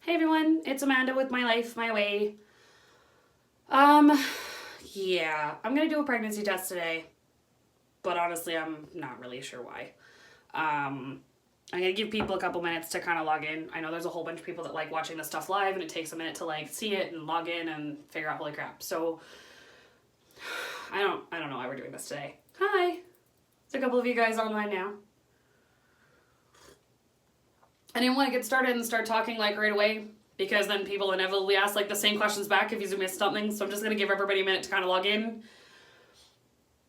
Hey everyone, it's Amanda with My Life, My Way. Yeah, I'm gonna do a pregnancy test today, but honestly, I'm not really sure why. I'm gonna give people a couple minutes to kind of log in. I know there's a whole bunch of people that like watching this stuff live, and it takes a minute to like see it and log in and figure out holy crap. So I don't know why we're doing this today. Hi, there's a couple of you guys online now. I didn't want to get started and start talking like right away, because then people inevitably ask like the same questions back if you missed something. So I'm just going to give everybody a minute to kind of log in,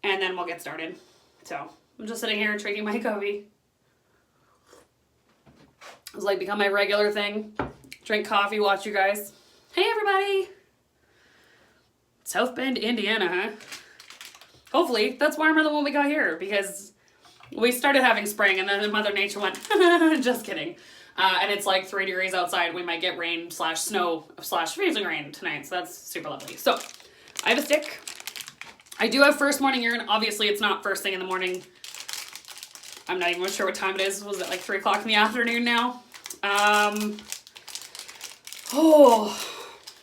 and then we'll get started. So I'm just sitting here drinking my coffee. It's like become my regular thing. Drink coffee, watch you guys. Hey everybody! South Bend, Indiana, huh? Hopefully that's warmer than when we got here, because we started having spring and then Mother Nature went, just kidding. And it's like 3 degrees outside. We might get rain / snow / freezing rain tonight. So that's super lovely. So I have a stick. I do have first morning urine. Obviously it's not first thing in the morning. I'm not even sure what time it is. Was it like 3 o'clock in the afternoon now?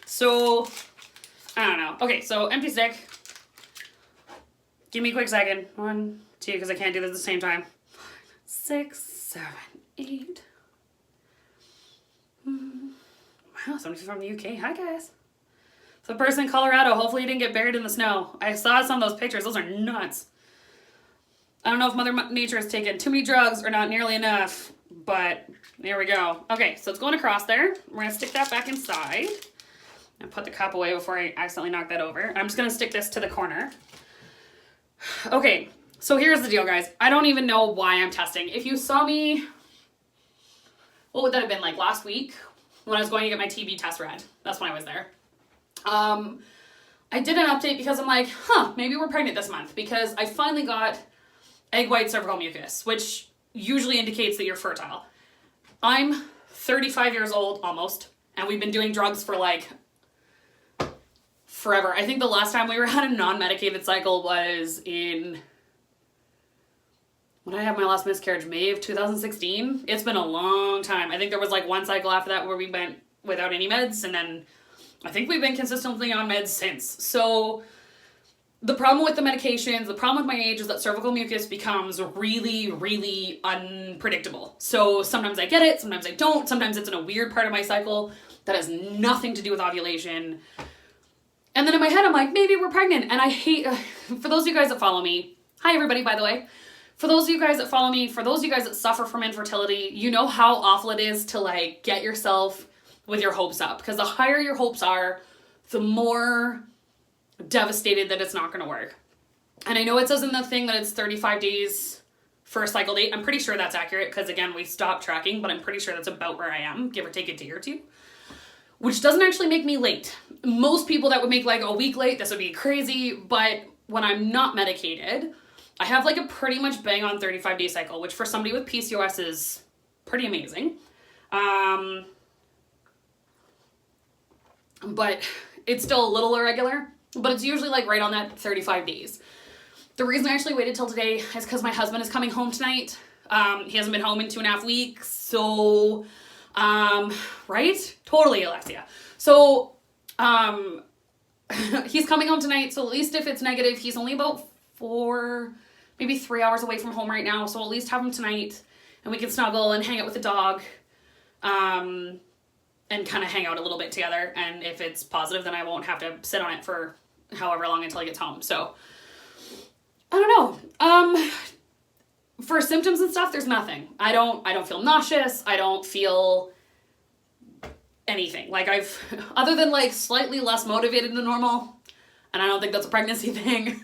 So I don't know. Okay, so empty stick. Give me a quick second. 1, 2, because I can't do this at the same time. 6, 7, 8. Wow, somebody's from the UK. Hi, guys. So the person in Colorado, hopefully you didn't get buried in the snow. I saw some of those pictures. Those are nuts. I don't know if Mother Nature has taken too many drugs or not nearly enough, but there we go. Okay, so it's going across there. We're going to stick that back inside and put the cup away before I accidentally knock that over. I'm just going to stick this to the corner. Okay, so here's the deal, guys. I don't even know why I'm testing. If you saw me, what would that have been, like last week when I was going to get my TB test read? That's when I was there. I did an update because I'm like, maybe we're pregnant this month, because I finally got egg white cervical mucus, which usually indicates that you're fertile. I'm 35 years old, almost, and we've been doing drugs for like forever. I think the last time we were had a non-medicated cycle was in, when I had my last miscarriage, May of 2016. It's been a long time. I think there was like one cycle after that where we went without any meds, and then I think we've been consistently on meds since. So the problem with the medications, the problem with my age is that cervical mucus becomes really, really unpredictable. So sometimes I get it, sometimes I don't. Sometimes it's in a weird part of my cycle that has nothing to do with ovulation. And then in my head, I'm like, maybe we're pregnant. And I hate, for those of you guys that follow me, hi everybody, by the way. For those of you guys that follow me, for those of you guys that suffer from infertility, you know how awful it is to like get yourself with your hopes up. Because the higher your hopes are, the more devastated that it's not going to work. And I know it says in the thing that it's 35 days for a cycle date. I'm pretty sure that's accurate, because again, we stopped tracking, but I'm pretty sure that's about where I am, give or take a day or two. Which doesn't actually make me late. Most people that would make like a week late, this would be crazy, but when I'm not medicated, I have like a pretty much bang on 35-day cycle, which for somebody with PCOS is pretty amazing. But it's still a little irregular, but it's usually like right on that 35 days. The reason I actually waited till today is because my husband is coming home tonight. He hasn't been home in 2.5 weeks, so, right? Totally, Alexia. So, he's coming home tonight, so at least if it's negative, he's only about 4, maybe 3 hours away from home right now, so I'll at least have him tonight, and we can snuggle and hang out with the dog, and kind of hang out a little bit together, and if it's positive, then I won't have to sit on it for however long until he gets home. So I don't know. For symptoms and stuff, there's nothing. I don't feel nauseous. I don't feel anything. Like other than like slightly less motivated than normal, and I don't think that's a pregnancy thing.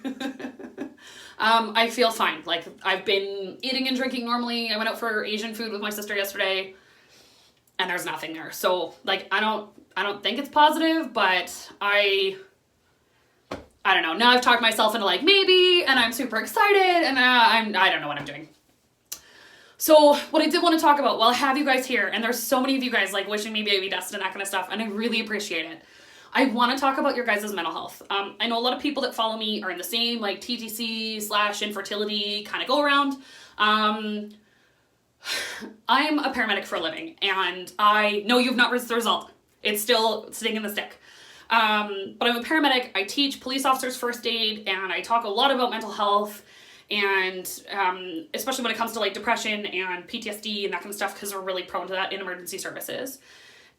I feel fine. Like I've been eating and drinking normally. I went out for Asian food with my sister yesterday, and there's nothing there. So like I don't think it's positive, but I don't know. Now I've talked myself into like maybe, and I'm super excited, and I don't know what I'm doing. So what I did want to talk about, well, I have you guys here, and there's so many of you guys like wishing me baby dust and that kind of stuff, and I really appreciate it. I want to talk about your guys' mental health. I know a lot of people that follow me are in the same like TTC / infertility kind of go around. I'm a paramedic for a living, and I know you've not reached the result. It's still sitting in the stick. But I'm a paramedic. I teach police officers first aid, and I talk a lot about mental health, and especially when it comes to like depression and PTSD and that kind of stuff, because we're really prone to that in emergency services.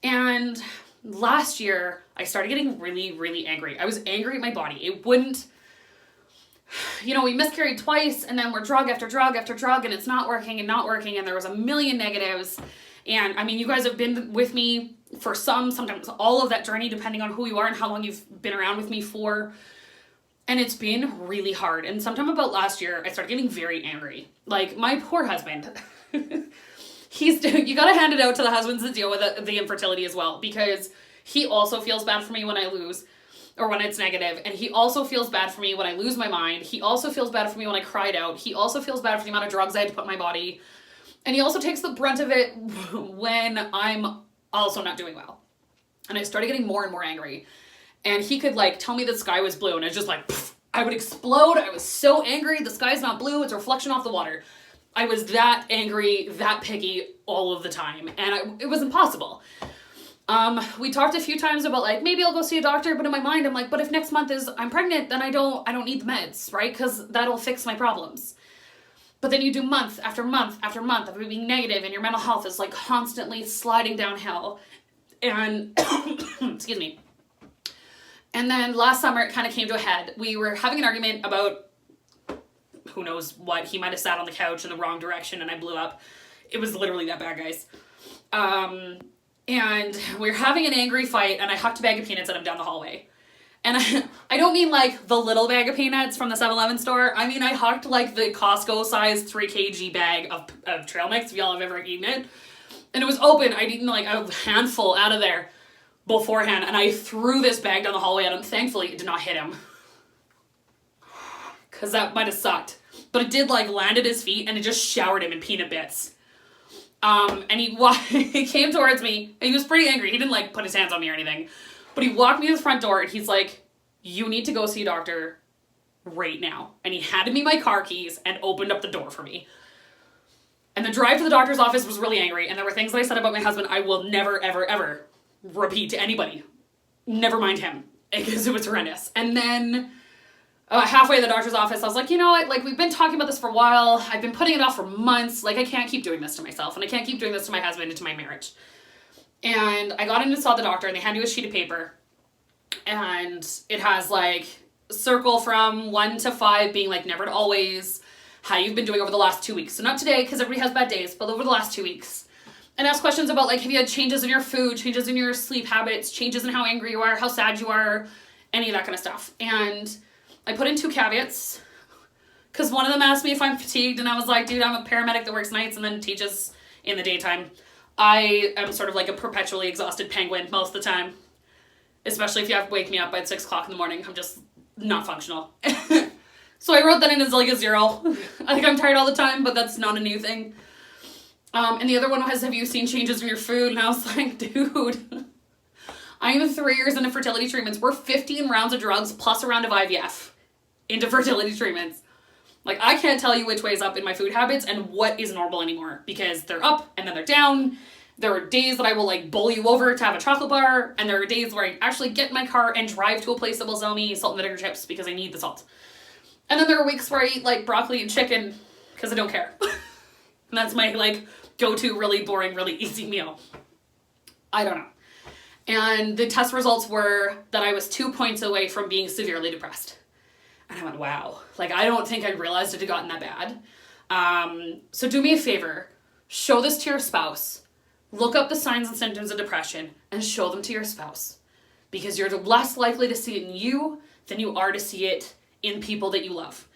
And last year, I started getting really, really angry. I was angry at my body. It wouldn't, we miscarried twice, and then we're drug after drug after drug, and it's not working, and there was a million negatives. And I mean, you guys have been with me for sometimes all of that journey, depending on who you are and how long you've been around with me for. And it's been really hard. And sometime about last year, I started getting very angry. Like, my poor husband, you gotta hand it out to the husbands that deal with the infertility as well, because he also feels bad for me when I lose, or when it's negative, and he also feels bad for me when I lose my mind. He also feels bad for me when I cried out. He also feels bad for the amount of drugs I had to put in my body. And he also takes the brunt of it when I'm also not doing well. And I started getting more and more angry. And he could like tell me the sky was blue, and it's just like, pff, I would explode. I was so angry. The sky's not blue. It's a reflection off the water. I was that angry, that picky all of the time. And it was impossible. We talked a few times about like, maybe I'll go see a doctor, but in my mind, I'm like, but if next month I'm pregnant, then I don't need the meds, right? Because that'll fix my problems. But then you do month after month after month of being negative, and your mental health is like constantly sliding downhill. And, excuse me. And then last summer, it kind of came to a head. We were having an argument about who knows what. He might have sat on the couch in the wrong direction, and I blew up. It was literally that bad, guys. And we were having an angry fight, and I hucked a bag of peanuts at him down the hallway. And I don't mean like the little bag of peanuts from the 7-Eleven store. I mean, I hucked like the Costco sized 3 kg bag of trail mix, if y'all have ever eaten it. And it was open. I'd eaten like a handful out of there beforehand, and I threw this bag down the hallway at him. Thankfully, it did not hit him, because that might have sucked. But it did like land at his feet, and it just showered him in peanut bits. And he came towards me, and he was pretty angry. He didn't like put his hands on me or anything, but he walked me to the front door, and he's like, you need to go see a doctor right now. And he handed me my car keys and opened up the door for me. And the drive to the doctor's office was really angry, and there were things that I said about my husband I will never, ever, ever repeat to anybody. Never mind him, because it was horrendous. And then halfway to the doctor's office, I was like, you know what, like, we've been talking about this for a while. I've been putting it off for months. Like, I can't keep doing this to myself, and I can't keep doing this to my husband and to my marriage. And I got in and saw the doctor, and they hand you a sheet of paper, and it has like circle from 1 to 5 being like never to always, how you've been doing over the last 2 weeks. So not today, because everybody has bad days, but over the last 2 weeks. And ask questions about like, have you had changes in your food, changes in your sleep habits, changes in how angry you are, how sad you are, any of that kind of stuff. And I put in 2 caveats, because one of them asked me if I'm fatigued, and I was like, dude, I'm a paramedic that works nights and then teaches in the daytime. I am sort of like a perpetually exhausted penguin most of the time, especially if you have to wake me up at 6 o'clock in the morning. I'm just not functional. So I wrote that in as like a 0. I think I'm tired all the time, but that's not a new thing. And the other one was, have you seen changes in your food? And I was like, dude, I am 3 years into fertility treatments. We're 15 rounds of drugs plus a round of IVF into fertility treatments. Like, I can't tell you which way is up in my food habits and what is normal anymore, because they're up and then they're down. There are days that I will like bowl you over to have a chocolate bar, and there are days where I actually get in my car and drive to a place that will sell me salt and vinegar chips because I need the salt. And then there are weeks where I eat like broccoli and chicken because I don't care. And that's my like go-to really boring, really easy meal. I don't know. And the test results were that I was 2 points away from being severely depressed. And I went, wow. Like, I don't think I realized it had gotten that bad. So do me a favor. Show this to your spouse. Look up the signs and symptoms of depression and show them to your spouse. Because you're less likely to see it in you than you are to see it in people that you love.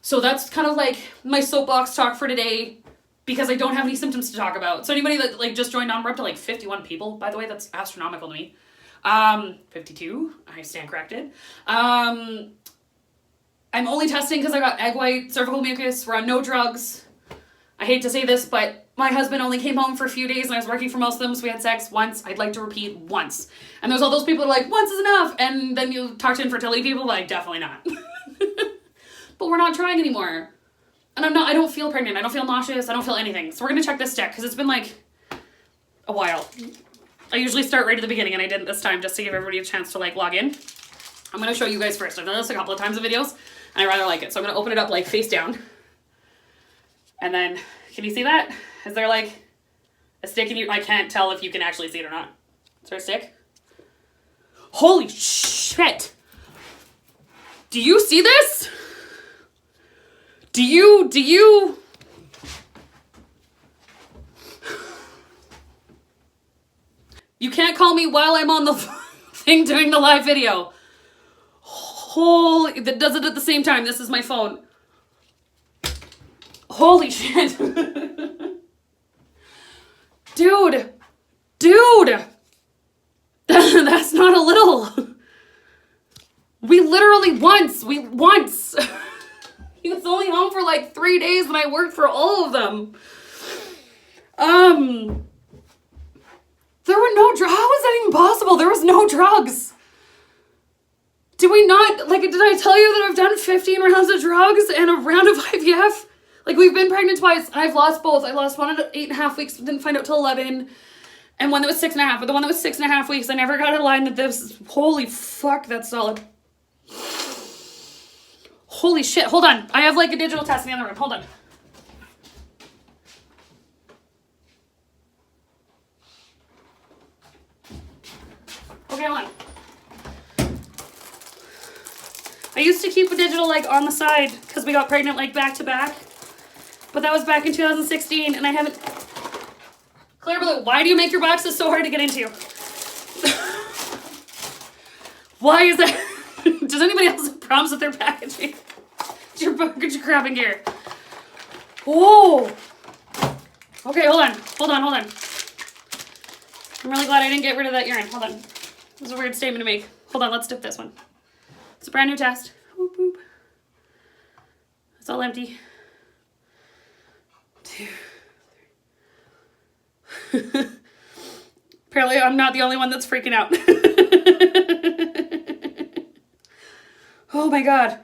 So that's kind of like my soapbox talk for today, because I don't have any symptoms to talk about. So anybody that like just joined on, we're up to like 51 people. By the way, that's astronomical to me. 52, I stand corrected. I'm only testing because I got egg white, cervical mucus. We're on no drugs. I hate to say this, but my husband only came home for a few days and I was working for most of them, so we had sex once. I'd like to repeat once. And there's all those people that are like, once is enough. And then you talk to infertility people, like, definitely not. But we're not trying anymore. And I don't feel pregnant. I don't feel nauseous. I don't feel anything. So we're going to check this stick because it's been like a while. I usually start right at the beginning and I didn't this time just to give everybody a chance to like log in. I'm going to show you guys first. I've done this a couple of times in videos and I rather like it. So I'm going to open it up like face down. And then, can you see that? Is there like a stick in you? I can't tell if you can actually see it or not. Is there a stick? Holy shit! Do you see this? Do you? You can't call me while I'm on the thing doing the live video. Holy, that does it at the same time. This is my phone. Holy shit. Dude. That's not a little. We literally once. He was only home for like 3 days and I worked for all of them. There were no drugs. How is that even possible? There was no drugs. Did we not, like, did I tell you that I've done 15 rounds of drugs and a round of IVF? Like, we've been pregnant twice and I've lost both. I lost one at 8.5 weeks, didn't find out till 11. And one that was 6.5. But the one that was 6.5 weeks, I never got a line that this, holy fuck, that's solid. Holy shit, hold on. I have like a digital test in the other room, hold on. Okay, hold on. I used to keep a digital like on the side because we got pregnant like back to back. But that was back in 2016 and I haven't... Claire Blue, why do you make your boxes so hard to get into? Why is that? Does anybody else have problems with their packaging? Get your grabbing gear. Whoa. Okay, hold on. I'm really glad I didn't get rid of that urine. Hold on. This is a weird statement to make. Hold on, let's dip this one. It's a brand new test. Boop, boop. It's all empty. 2, 3. Apparently I'm not the only one that's freaking out. Oh my God.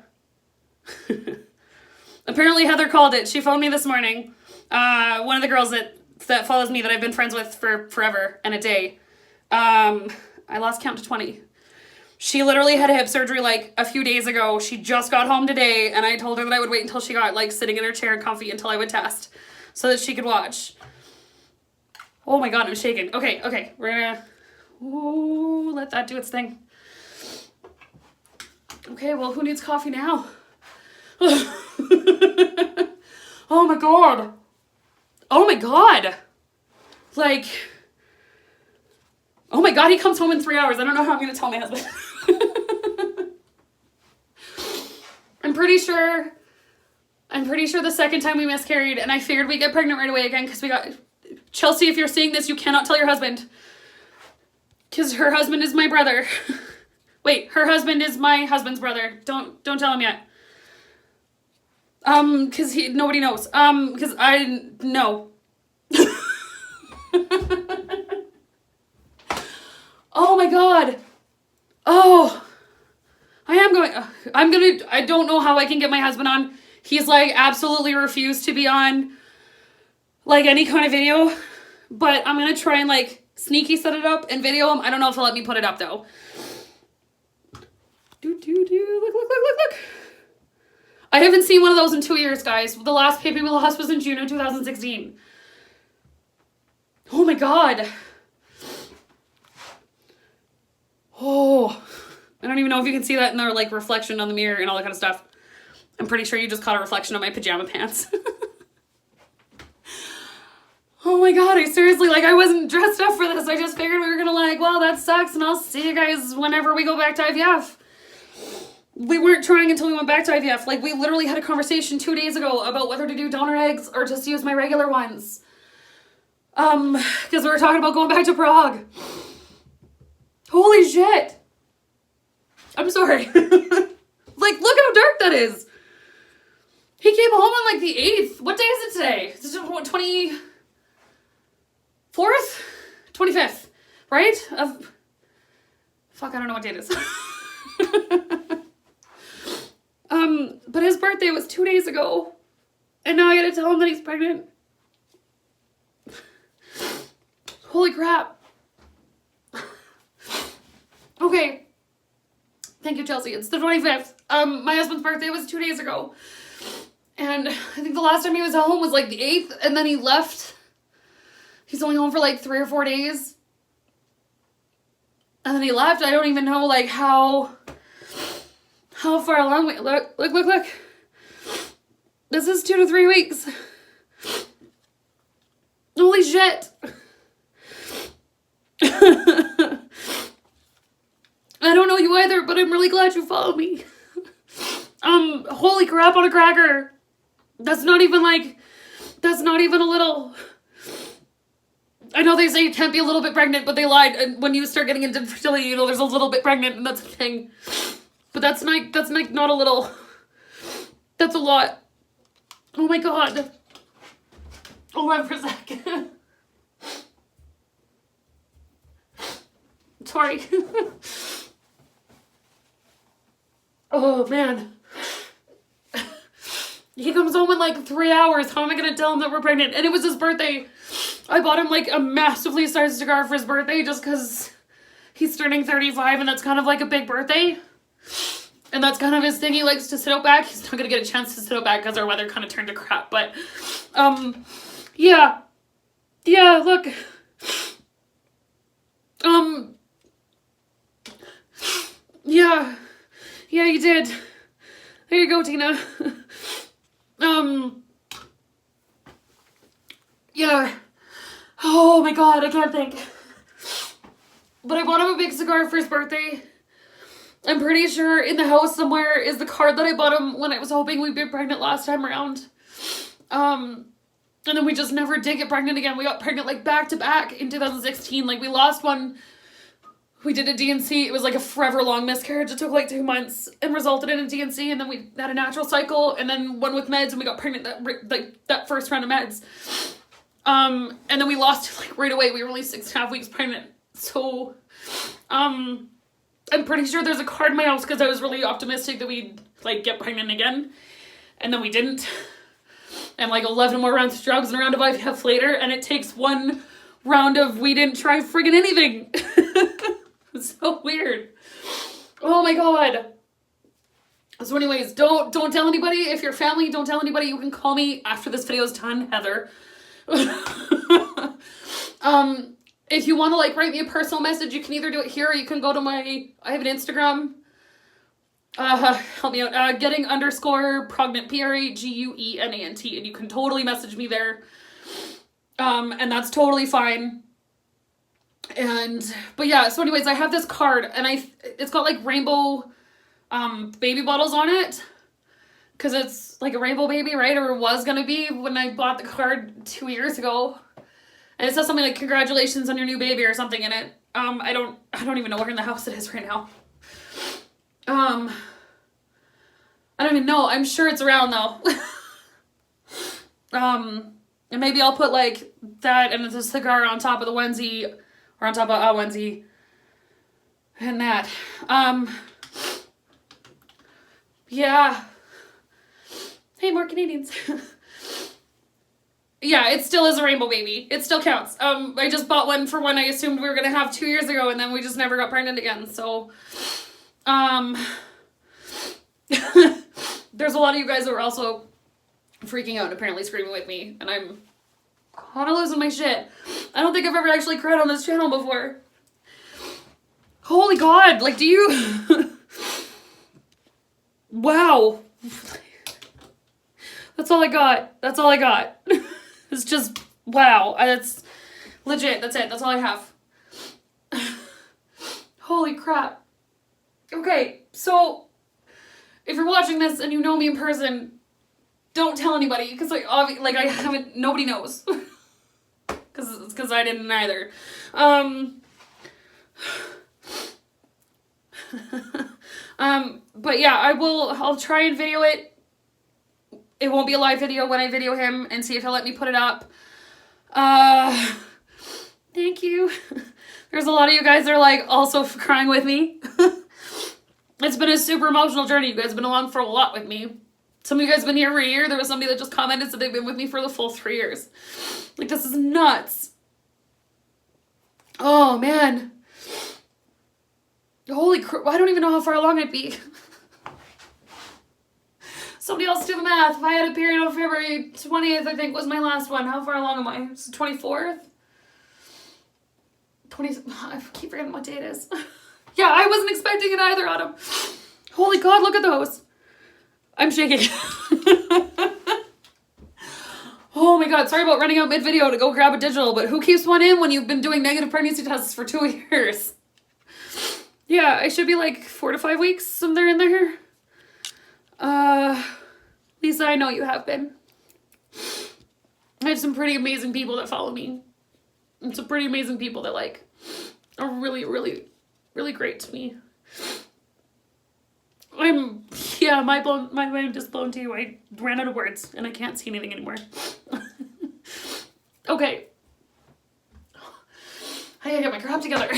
Apparently Heather called it. She phoned me this morning. One of the girls that follows me that I've been friends with for forever and a day. I lost count to 20. She literally had a hip surgery like a few days ago. She just got home today and I told her that I would wait until she got like sitting in her chair and comfy until I would test so that she could watch. Oh my God, I'm shaking. Okay. We're gonna let that do its thing. Okay, well, who needs coffee now? Oh my God. Like, oh my God, he comes home in 3 hours. I don't know how I'm going to tell my husband. I'm pretty sure the second time we miscarried and I figured we'd get pregnant right away again because we got... Chelsea, if you're seeing this, you cannot tell your husband. Because her husband is my brother. Wait, her husband is my husband's brother. Don't tell him yet. Because nobody knows. Because I know. Oh my God. Oh. I don't know how I can get my husband on. He's like absolutely refused to be on like any kind of video, but I'm gonna try and like sneaky set it up and video him. I don't know if he'll let me put it up though. Look. I haven't seen one of those in 2 years, guys. The last baby we lost was in June of 2016. Oh my God. Oh, I don't even know if you can see that in their like reflection on the mirror and all that kind of stuff. I'm pretty sure you just caught a reflection of my pajama pants. Oh my God, I seriously, like, I wasn't dressed up for this. I just figured we were gonna like, well, that sucks and I'll see you guys whenever we go back to IVF. We weren't trying until we went back to IVF. Like, we literally had a conversation 2 days ago about whether to do donor eggs or just use my regular ones. Because we were talking about going back to Prague. Holy shit. I'm sorry. Like, look how dark that is. He came home on like the 8th. What day is it today? Is it 24th? 25th, right? Fuck, I don't know what date it is. But his birthday was 2 days ago. And now I gotta tell him that he's pregnant. Holy crap. Okay. Thank you, Chelsea. It's the 25th. My husband's birthday was 2 days ago. And I think the last time he was home was like the 8th, and then he left. He's only home for like 3 or 4 days. And then he left. I don't even know like how far along we look. This is 2 to 3 weeks. Holy shit. I don't know you either, but I'm really glad you followed me. Holy crap on a cracker. That's not even a little. I know they say you can't be a little bit pregnant, but they lied. And when you start getting into infertility, you know, there's a little bit pregnant, and that's a thing. But that's not a little. That's a lot. Oh my god. Hold on for a second. Sorry. Oh man. He comes home in like 3 hours. How am I gonna tell him that we're pregnant? And it was his birthday. I bought him like a massively sized cigar for his birthday just because he's turning 35 and that's kind of like a big birthday. And that's kind of his thing. He likes to sit out back. He's not gonna get a chance to sit out back because our weather kind of turned to crap. But, yeah. Yeah, look. Yeah. Yeah, you did. There you go, Tina. Yeah. Oh my god, I can't think. But I bought him a big cigar for his birthday. I'm pretty sure in the house somewhere is the card that I bought him when I was hoping we'd be pregnant last time around. And then we just never did get pregnant again. We got pregnant like back to back in 2016. Like we lost one. We did a D&C. It was like a forever long miscarriage. It took like 2 months and resulted in a D&C. And then we had a natural cycle and then one with meds and we got pregnant that first round of meds. And then we lost it like right away. We were only 6.5 weeks pregnant. So, I'm pretty sure there's a card in my house because I was really optimistic that we'd like get pregnant again. And then we didn't. And like 11 more rounds of drugs and a round of IVF later. And it takes one round of we didn't try friggin' anything. It's so weird. Oh my god. So anyways, don't tell anybody. If you're family, don't tell anybody. You can call me after this video is done, Heather. If you want to like write me a personal message, you can either do it here or you can go to I have an Instagram. Help me out. Getting_pregnant, PRAGUENANT, and you can totally message me there. And that's totally fine. But yeah, so anyways, I have this card and it's got like rainbow, baby bottles on it. Cause it's like a rainbow baby, right? Or it was gonna be when I bought the card 2 years ago. And it says something like, congratulations on your new baby or something in it. I don't even know where in the house it is right now. I don't even know. I'm sure it's around though. And maybe I'll put like that and it's a cigar on top of the onesie or on top of a onesie and that. Yeah. Hey, more Canadians. Yeah, it still is a rainbow baby. It still counts. I just bought one for one I assumed we were going to have 2 years ago and then we just never got pregnant again. So, there's a lot of you guys who are also freaking out and apparently screaming with me and I'm kind of losing my shit. I don't think I've ever actually cried on this channel before. Holy god, like do you... Wow. That's all I got. That's all I got. It's just, wow. That's legit. That's it. That's all I have. Holy crap. Okay, so if you're watching this and you know me in person, don't tell anybody because like I haven't. Nobody knows because I didn't either. But yeah, I'll try and video it. It won't be a live video when I video him and see if he'll let me put it up. Thank you. There's a lot of you guys that are like also crying with me. It's been a super emotional journey. You guys have been along for a lot with me. Some of you guys have been here for a year. There was somebody that just commented said they've been with me for the full 3 years. Like, this is nuts. Oh, man. Holy crap. I don't even know how far along I'd be. Somebody else do the math. If I had a period on February 20th, I think was my last one. How far along am I? It's the 24th? I keep forgetting what day it is. Yeah, I wasn't expecting it either, Autumn. Holy God, look at those. I'm shaking. Oh my God, sorry about running out mid-video to go grab a digital, but who keeps one in when you've been doing negative pregnancy tests for 2 years? Yeah, I should be like 4 to 5 weeks, somewhere in there. Lisa, I know you have been. I have some pretty amazing people that follow me. And some pretty amazing people that like are really, really, really great to me. My mind is blown too. I ran out of words and I can't see anything anymore. Okay. I gotta get my crap together.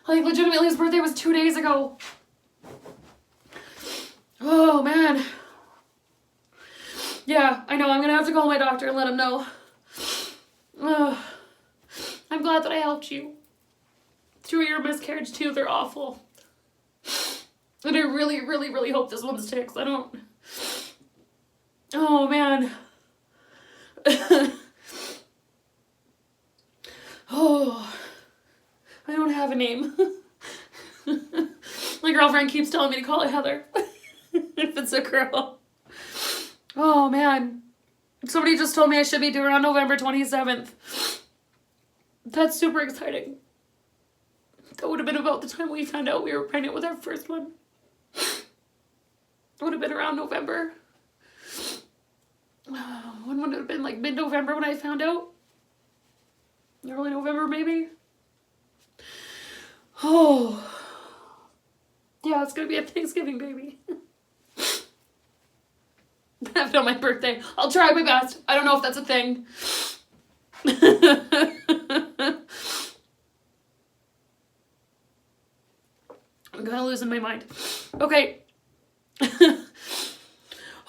Like, legitimately, his birthday was 2 days ago. Oh, man. Yeah, I know. I'm gonna have to call my doctor and let him know. I'm glad that I helped you through your miscarriage too. They're awful. And I really, really, really hope this one sticks. I don't... Oh, man. Oh. I don't have a name. My girlfriend keeps telling me to call it Heather. If it's a girl. Oh, man. Somebody just told me I should be due around November 27th. That's super exciting. That would have been about the time we found out we were pregnant with our first one. It would have been around November. When would it have been? Like mid-November when I found out? Early November, maybe? Oh. Yeah, it's gonna be a Thanksgiving baby. After on my birthday. I'll try my best. I don't know if that's a thing. I'm kind of losing my mind. Okay.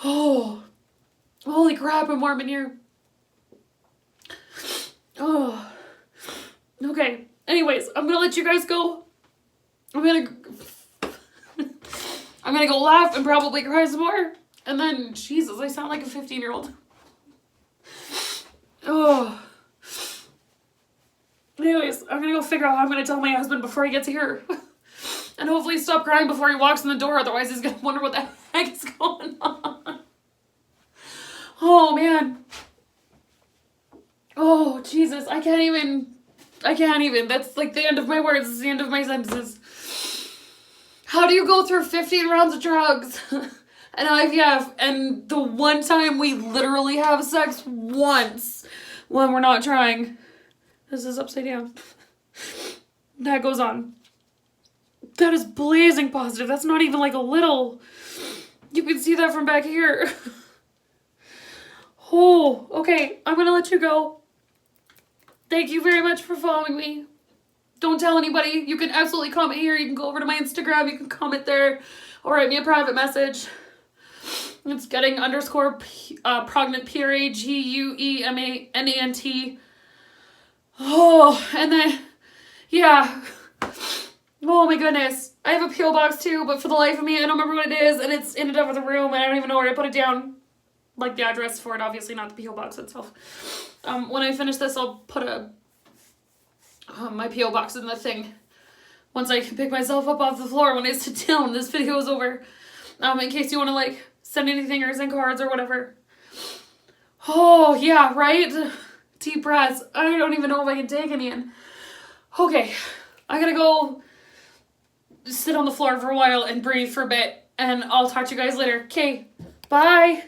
Oh. Holy crap, I'm warm in here. Oh. Okay. Anyways, I'm gonna let you guys go. I'm gonna go laugh and probably cry some more. And then, Jesus, I sound like a 15-year-old. Oh. Anyways, I'm gonna go figure out how I'm gonna tell my husband before he gets here. And hopefully stop crying before he walks in the door, otherwise he's gonna wonder what the heck is going on. Oh, man. Oh, Jesus, I can't even. That's like the end of my words, it's the end of my sentences. How do you go through 15 rounds of drugs and IVF and the one time we literally have sex once when we're not trying? This is upside down. That goes on. That is blazing positive. That's not even like a little. You can see that from back here. Oh, okay. I'm going to let you go. Thank you very much for following me. Don't tell anybody. You can absolutely comment here. You can go over to my Instagram. You can comment there or write me a private message. It's getting _pregnant PRAGUEMANANT. Oh, and then, yeah. Oh my goodness. I have a P.O. box too, but for the life of me, I don't remember what it is, and it's in a different room, and I don't even know where to put it down. Like the address for it, obviously, not the P.O. box itself. When I finish this, I'll put my P.O. box in the thing. Once I can pick myself up off the floor when I sit down, this video is over. In case you want to, like, send anything or send cards or whatever. Oh, yeah, right? Deep breaths. I don't even know if I can take any in. Okay, I gotta go sit on the floor for a while and breathe for a bit, and I'll talk to you guys later. Okay, bye!